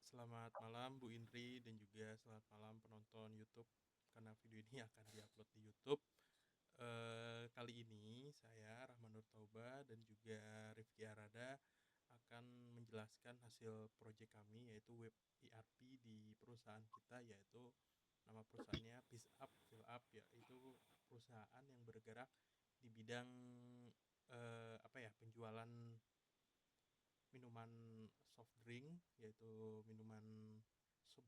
Selamat malam Bu Indri dan juga selamat malam penonton YouTube karena video ini akan diupload di YouTube. Kali ini saya Rahman Nur Tauba dan juga Rifki Arada akan menjelaskan hasil proyek kami yaitu web ERP di perusahaan kita, yaitu nama perusahaannya Peace Up Fill Up, yaitu perusahaan yang bergerak di bidang penjualan minuman soft drink, yaitu minuman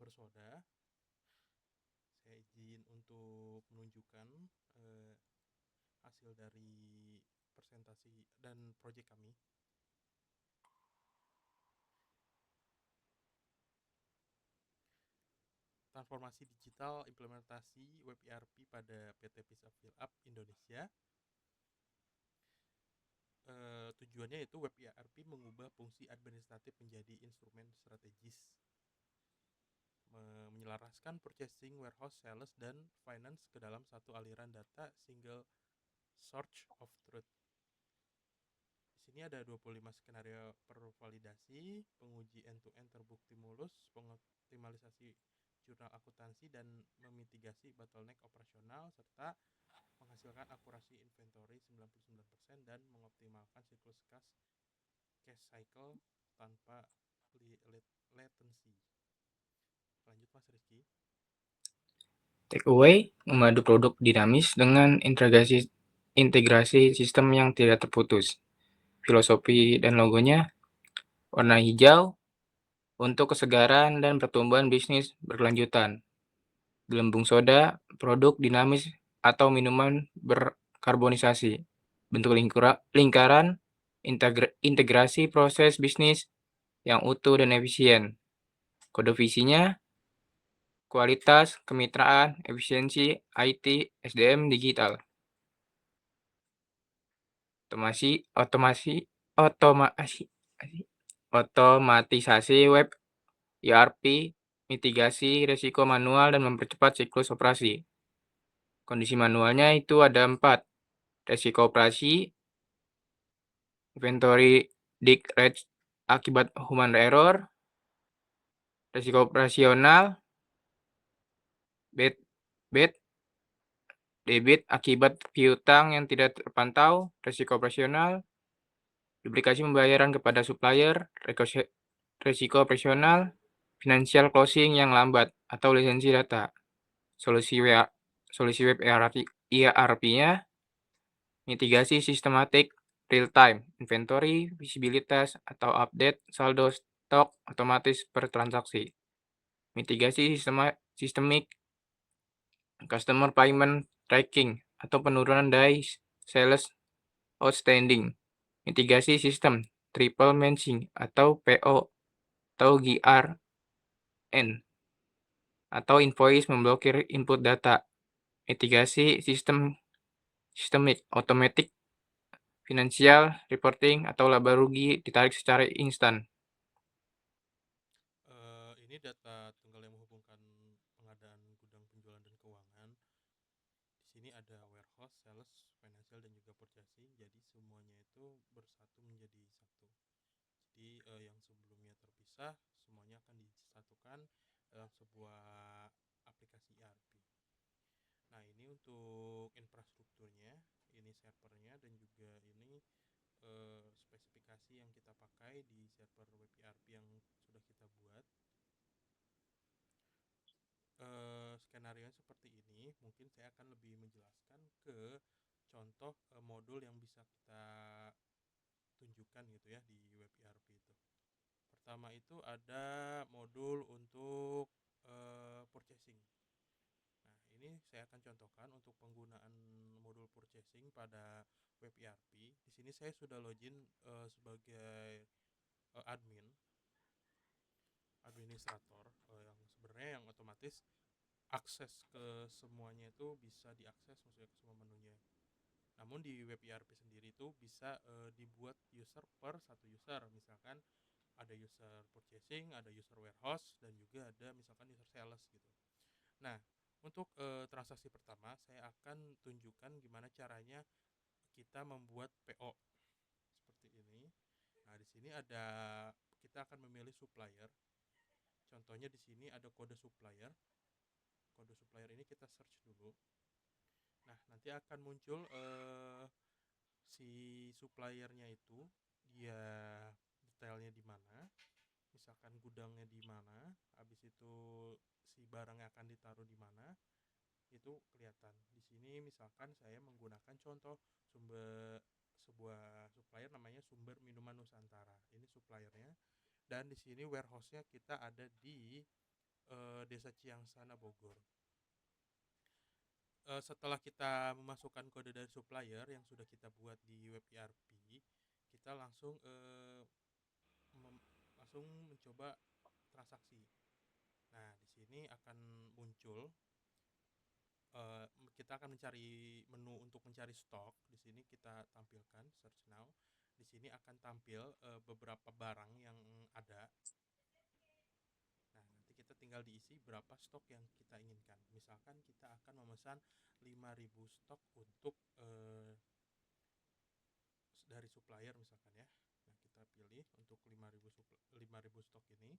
bersoda. Saya izin untuk menunjukkan eh, hasil dari presentasi dan proyek kami. Transformasi digital implementasi web ERP pada PT Pisa Fill Up Indonesia. Tujuannya itu web ERP mengubah fungsi administratif menjadi instrumen strategis, menyelaraskan purchasing, warehouse, sales, dan finance ke dalam satu aliran data single source of truth. Di sini ada 25 skenario per validasi, penguji end-to-end terbukti mulus, pengoptimalisasi jurnal akuntansi, dan memitigasi bottleneck operasional, serta menghasilkan akurasi inventory 99% dan mengoptimalkan siklus cash cycle tanpa latency. Lanjut Mas Rizky. Takeaway, memadu produk dinamis dengan integrasi sistem yang tidak terputus. Filosofi dan logonya, warna hijau untuk kesegaran dan pertumbuhan bisnis berkelanjutan. Gelembung soda, produk dinamis atau minuman berkarbonisasi. Bentuk lingkaran, integrasi proses bisnis yang utuh dan efisien. Kode visinya, kualitas, kemitraan, efisiensi, IT, SDM digital. Otomatisasi web ERP, mitigasi risiko manual dan mempercepat siklus operasi. Kondisi manualnya itu ada 4. Risiko operasi, inventory decrease akibat human error, risiko operasional, bad debit akibat piutang yang tidak terpantau, risiko operasional, duplikasi pembayaran kepada supplier, risiko operasional, financial closing yang lambat, atau lisensi data. Solusi web ERP-nya, mitigasi sistematik real-time, inventory, visibilitas, atau update saldo stok otomatis per transaksi. Mitigasi sistemik, customer payment tracking, atau penurunan days sales outstanding. Mitigasi sistem triple matching atau PO atau GRN, atau invoice memblokir input data. Mitigasi sistemik automatic financial reporting atau laba rugi ditarik secara instan. Ini data tunggal yang menghubungkan pengadaan gudang penjualan dan keuangan. Di sini ada warehouse, sales, financial, dan juga purchasing. Jadi semuanya itu bersatu menjadi satu. Jadi yang sebelumnya terpisah semuanya akan disatukan dalam sebuah aplikasi ERP. Nah, ini untuk infrastrukturnya, ini servernya, dan juga ini spesifikasi yang kita pakai di server web ERP yang sudah kita buat. Skenario seperti ini, mungkin saya akan lebih menjelaskan ke contoh modul yang bisa kita tunjukkan gitu ya di web ERP itu. Pertama itu ada modul untuk purchasing. Nah, ini saya akan contohkan untuk penggunaan modul purchasing pada web ERP. Di sini saya sudah login sebagai administrator, yang sebenarnya yang otomatis akses ke semuanya itu bisa diakses, maksudnya ke semua menunya. Namun di web ERP sendiri itu bisa dibuat user per satu user. Misalkan ada user purchasing, ada user warehouse, dan juga ada misalkan user sales gitu. Nah, untuk transaksi pertama saya akan tunjukkan gimana caranya kita membuat PO seperti ini. Nah, di sini ada, kita akan memilih supplier. Contohnya di sini ada kode supplier. Kode supplier ini kita search dulu. Nah, nanti akan muncul si suppliernya itu, dia detailnya di mana, misalkan gudangnya di mana, habis itu si barangnya akan ditaruh di mana, itu kelihatan. Di sini misalkan saya menggunakan contoh sebuah supplier namanya Sumber Minuman Nusantara. Ini suppliernya. Dan di sini warehouse-nya kita ada di Desa Ciangsana, Bogor. Setelah kita memasukkan kode dari supplier yang sudah kita buat di web ERP, kita langsung langsung mencoba transaksi. Nah, di sini akan muncul kita akan mencari menu untuk mencari stok. Di sini kita tampilkan search now. Di sini akan tampil beberapa barang yang ada. Nah, nanti kita tinggal diisi berapa stok yang kita inginkan. Misalkan kita akan memesan 5.000 stok untuk dari supplier misalkan ya. Nah, kita pilih untuk 5.000 stok ini.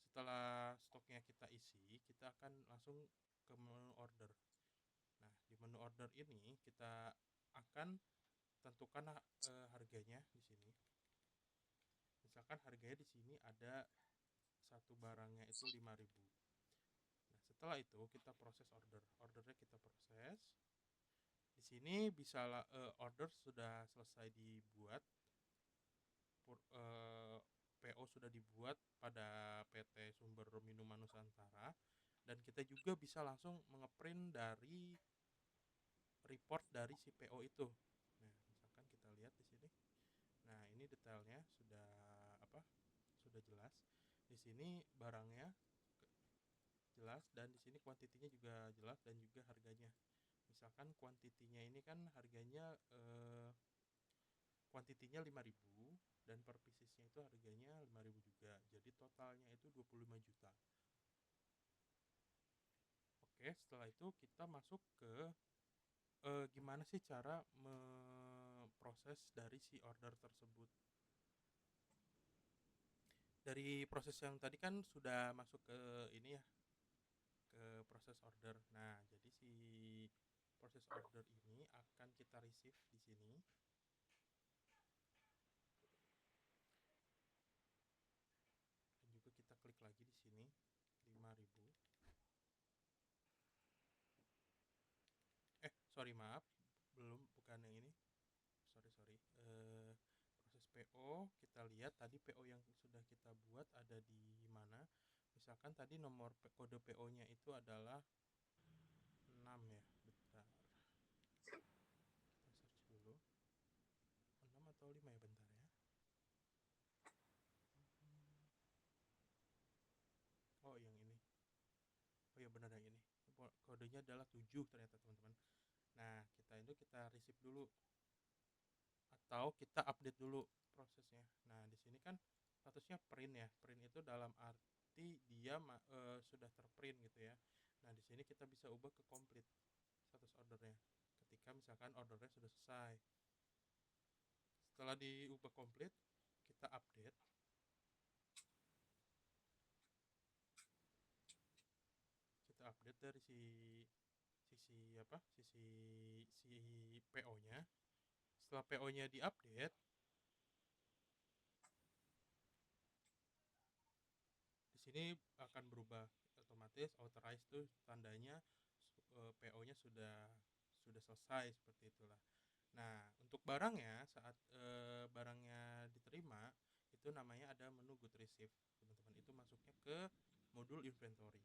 Setelah stoknya kita isi, kita akan langsung ke menu order. Nah, di menu order ini kita akan tentukan harganya di sini. Misalkan harganya di sini ada satu barangnya itu 5.000. Nah, setelah itu kita proses order. Ordernya kita proses. Di sini bisa order sudah selesai dibuat. PO sudah dibuat pada PT Sumber Minuman Nusantara, dan kita juga bisa langsung mengeprint dari report dari si PO itu. Nah, misalkan kita lihat di sini. Nah, ini detailnya sudah sudah jelas. Di sini barangnya jelas, dan di sini kuantitinya juga jelas, dan juga harganya. Misalkan kuantitinya ini kan harganya kuantitinya 5.000, dan per piecesnya itu harganya 5.000 juga. Jadi totalnya itu 25 juta. Oke, setelah itu kita masuk ke gimana sih cara memproses dari si order tersebut. Dari proses yang tadi kan sudah masuk ke ini ya, ke proses order. Nah, jadi si proses order ini akan kita receive di sini. Dan juga kita klik lagi di sini 5.000. Sorry, maaf, bukan yang ini. Sorry. Proses PO, kita lihat tadi PO yang sudah kita buat ada di mana. Misalkan tadi nomor kode PO-nya itu adalah 6 ya. Bentar. Kita search dulu. 6 atau 5 ya, bentar ya. Oh, yang ini. Oh ya, benar yang ini. Kodenya adalah 7 ternyata, teman-teman. Nah, kita receive dulu, atau kita update dulu prosesnya. Nah, di sini kan statusnya print ya. Print itu dalam arti dia sudah terprint gitu ya. Nah, di sini kita bisa ubah ke complete status ordernya. Ketika misalkan ordernya sudah selesai. Setelah diubah complete, kita update. Kita update dari sisi PO-nya. Setelah PO-nya diupdate, di sini akan berubah otomatis. Authorize tuh tandanya PO-nya sudah selesai, seperti itulah. Nah, untuk barangnya, saat barangnya diterima, itu namanya ada menu good receive, teman-teman. Itu masuknya ke modul inventory.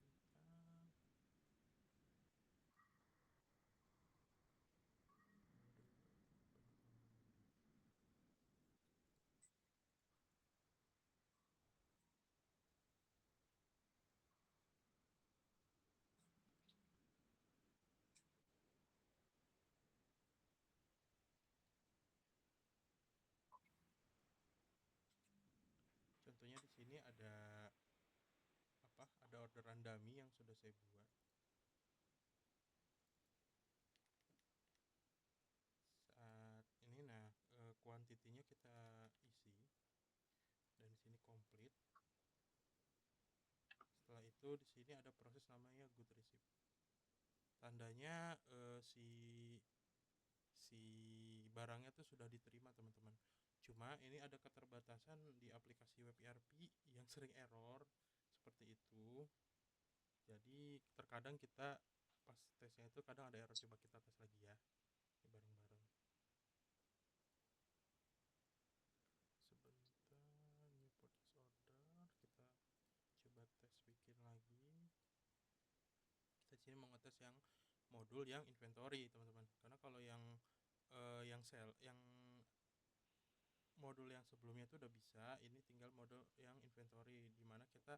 Seperti itu. Contohnya di sini ada ada orderan dummy yang sudah saya buat. Saat ini, nah, kuantitinya kita isi. itu di sini ada proses namanya good receipt. Tandanya si barangnya tuh sudah diterima, teman-teman. Cuma ini ada keterbatasan di aplikasi web ERP yang sering error seperti itu. Jadi terkadang kita pas tesnya itu kadang ada error. Coba kita tes lagi ya, ini bareng-bareng. Sebentar, new purchase order, kita coba tes bikin lagi. Kita sini mau ngetes yang modul yang inventory, teman-teman. Karena kalau yang modul yang sebelumnya itu udah bisa, ini tinggal modul yang inventory di mana kita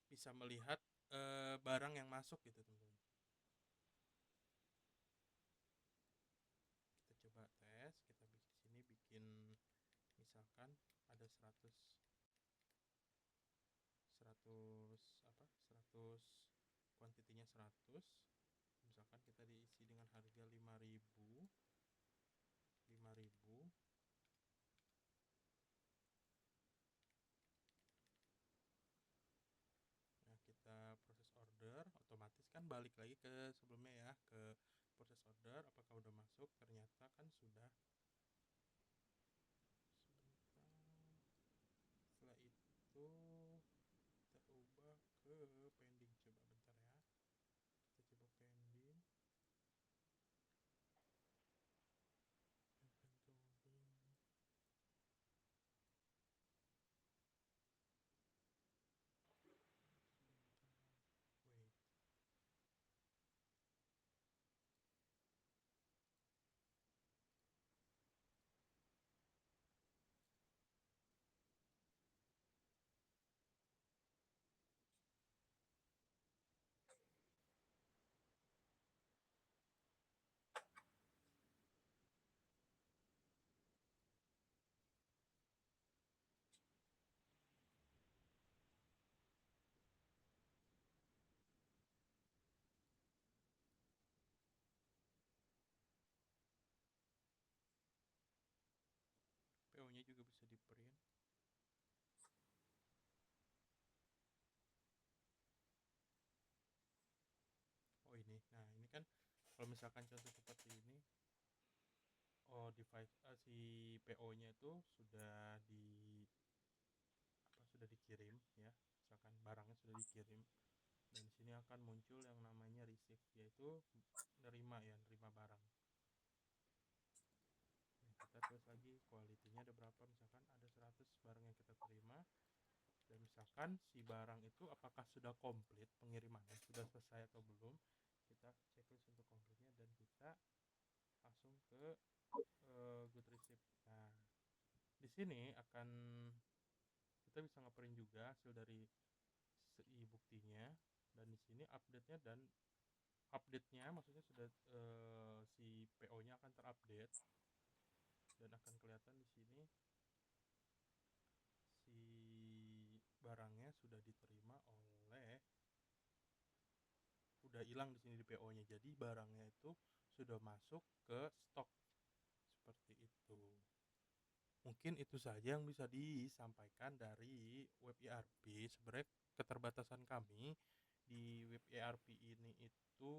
bisa melihat barang yang masuk gitu, teman-teman. Kita coba tes, kita di sini bikin misalkan ada 100 kuantitinya 100, misalkan kita diisi dengan harga 5.000. Nah, kita proses order, otomatis kan balik lagi ke sebelumnya ya, ke proses order, apakah udah masuk. Ternyata kan sudah. Sebentar, setelah itu kita ubah ke pending. Coba bentar ya, kita coba pending inventory. Wait, PO nya juga bisa di print. Oh ini, nah ini kan kalau misalkan contoh seperti ini, device si PO nya itu sudah dikirim ya, misalkan barangnya sudah dikirim, dan di sini akan muncul yang namanya receive, yaitu nerima barang. Nah, kita terus lagi kualitinya ada berapa, misalkan ada 100 barang yang kita terima, dan misalkan si barang itu apakah sudah komplit pengirimannya, sudah selesai atau belum. Kita checklist untuk komplitnya dan kita langsung ke good receipt. Nah, di sini akan kita bisa ngeprint juga hasil dari buktinya, dan di sini update-nya maksudnya sudah si PO-nya akan terupdate dan akan kelihatan di sini si barangnya sudah diterima udah hilang di sini di PO-nya. Jadi barangnya itu sudah masuk ke stok seperti itu. Mungkin itu saja yang bisa disampaikan dari web ERP. Sebenarnya keterbatasan kami di web ERP ini itu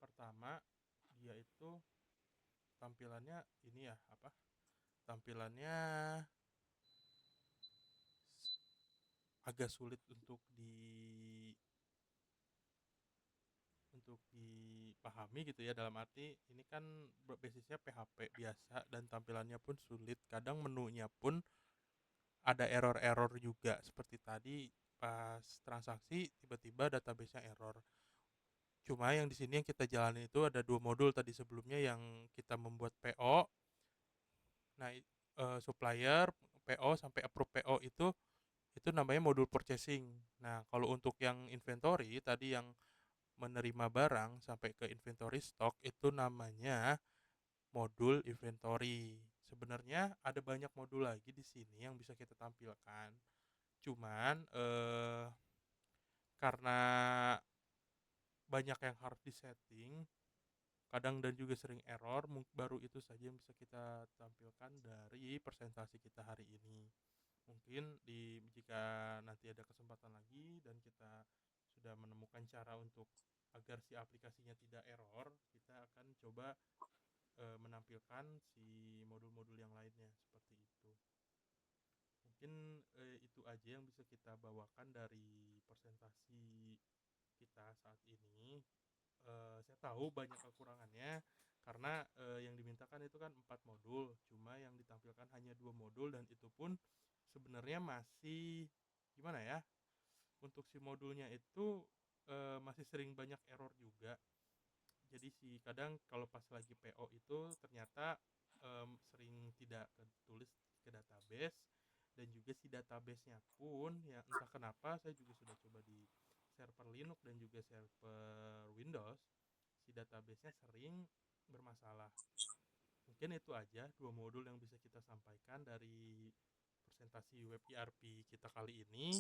pertama, dia itu tampilannya ini ya, tampilannya agak sulit untuk dipahami gitu ya, dalam arti ini kan basisnya PHP biasa dan tampilannya pun sulit. Kadang menunya pun ada error-error juga, seperti tadi pas transaksi tiba-tiba database-nya error. Cuma yang di sini yang kita jalani itu ada 2 modul tadi sebelumnya, yang kita membuat PO. Nah, supplier, PO sampai approve PO itu namanya modul purchasing. Nah, kalau untuk yang inventory tadi, yang menerima barang sampai ke inventory stock, itu namanya modul inventory. Sebenarnya ada banyak modul lagi di sini yang bisa kita tampilkan. Cuman karena banyak yang harus disetting, kadang dan juga sering error, baru itu saja yang bisa kita tampilkan dari presentasi kita hari ini. Mungkin jika nanti ada kesempatan lagi dan kita sudah menemukan cara untuk agar si aplikasinya tidak error, kita akan coba menampilkan si modul-modul yang lainnya seperti itu. Mungkin itu aja yang bisa kita bawakan dari presentasi kita saat ini. Saya tahu banyak kekurangannya karena yang dimintakan itu kan 4 modul, cuma yang ditampilkan hanya 2 modul dan itu pun sebenarnya masih gimana ya? Untuk si modulnya itu masih sering banyak error juga. Jadi sih kadang kalau pas lagi PO itu ternyata sering tidak ketulis ke database, dan juga si databasenya pun ya entah kenapa saya juga sudah coba di server Linux dan juga server Windows, si databasenya sering bermasalah. Mungkin itu aja 2 modul yang bisa kita sampaikan dari presentasi web ERP kita kali ini.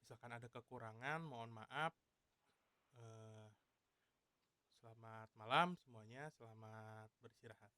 Misalkan ada kekurangan mohon maaf. Selamat malam semuanya, selamat beristirahat.